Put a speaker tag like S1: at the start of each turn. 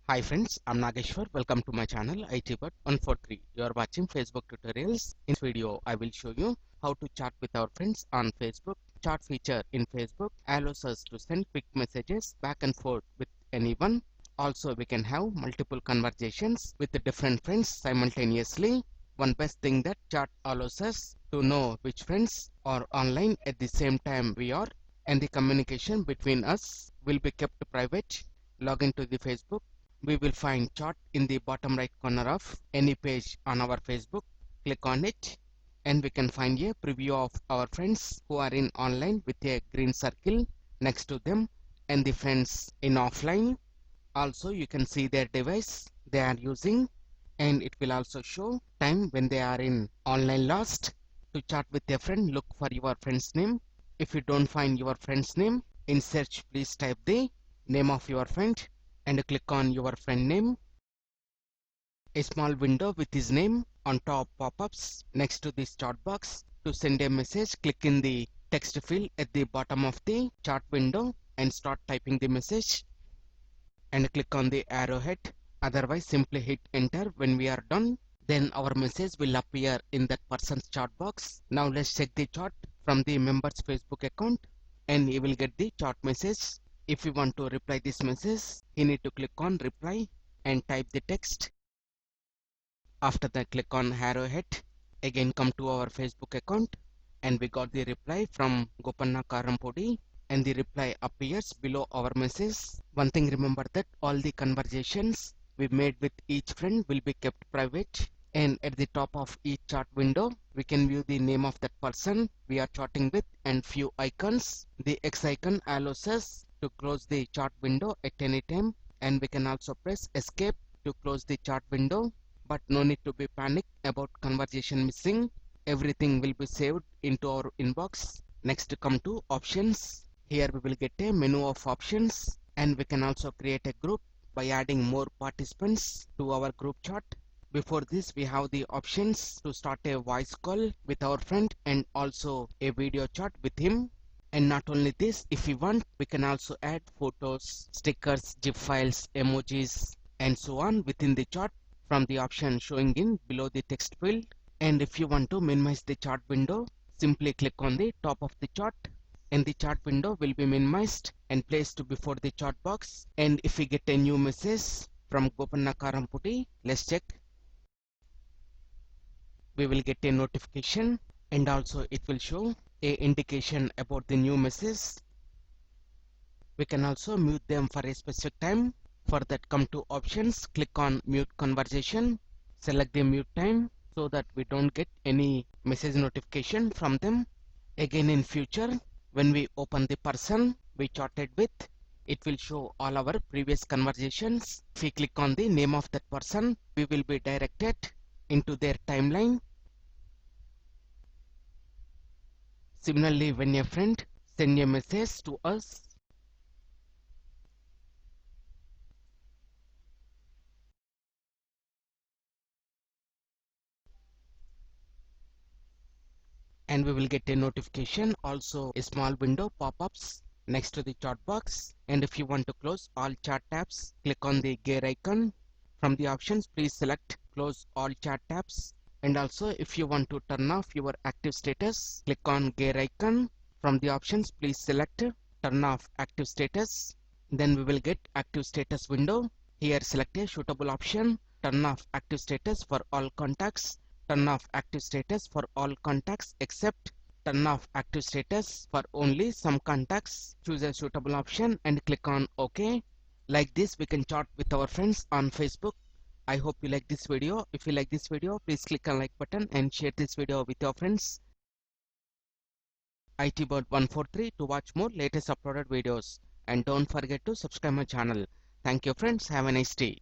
S1: Hi friends, I'm Nageshwar. Welcome to my channel ITbot143. You are watching Facebook tutorials. In this video, I will show you how to chat with our friends on Facebook. Chat feature in Facebook allows us to send quick messages back and forth with anyone. Also, we can have multiple conversations with the different friends simultaneously. One best thing that chat allows us to know which friends are online at the same time we are, and the communication between us will be kept private. Log into the Facebook. We will find chat in the bottom right corner of any page on our Facebook. Click on it and we can find a preview of our friends who are in online with a green circle next to them, and the friends in offline. Also, you can see their device they are using, and it will also show time when they are in online last. To chat with a friend, look for your friend's name. If you don't find your friend's name in search, please type the name of your friend and click on your friend name. A small window with his name on top pop-ups next to this chat box. To send a message, click in the text field at the bottom of the chat window and start typing the message and click on the arrowhead. Otherwise, simply hit enter when we are done. Then our message will appear in that person's chat box. Now let's check the chat from the member's Facebook account and you will get the chat message. If you want to reply this message, you need to click on reply and type the text. After that, click on arrowhead. Again, come to our Facebook account and we got the reply from Gopanna Karampudi, and the reply appears below our message. One thing, remember that all the conversations we made with each friend will be kept private, and at the top of each chat window we can view the name of that person we are chatting with and few icons. The X icon allows us to close the chat window at any time, and we can also press escape to close the chat window. But no need to be panicked about conversation missing. Everything will be saved into our inbox. Next, come to options. Here we will get a menu of options, and we can also create a group by adding more participants to our group chat. Before this, we have the options to start a voice call with our friend and also a video chat with him. And not only this, if we want, we can also add photos, stickers, GIF files, emojis, and so on within the chat from the option showing in below the text field. And if you want to minimize the chart window, simply click on the top of the chart and the chart window will be minimized and placed before the chart box. And if we get a new message from Gopanna Karampudi, let's check. We will get a notification and also it will show a indication about the new message. We can also mute them for a specific time. For that, come to options, click on mute conversation, select the mute time so that we don't get any message notification from them. Again, in future, when we open the person we chatted with, it will show all our previous conversations. If we click on the name of that person, we will be directed into their timeline. Similarly, when a friend sends a message to us, and we will get a notification, also a small window pop-ups next to the chat box. And if you want to close all chat tabs, click on the gear icon. From the options, please select close all chat tabs. And also, if you want to turn off your active status, click on gear icon. From the options, please select turn off active status. Then we will get active status window. Here select a suitable option, turn off active status for all contacts, turn off active status for all contacts except turn off active status for only some contacts. Choose a suitable option and click on OK. Like this, we can chat with our friends on Facebook. I hope you like this video. If you like this video, please click on like button and share this video with your friends. ITbot143 to watch more latest uploaded videos, and don't forget to subscribe my channel. Thank you friends. Have a nice day.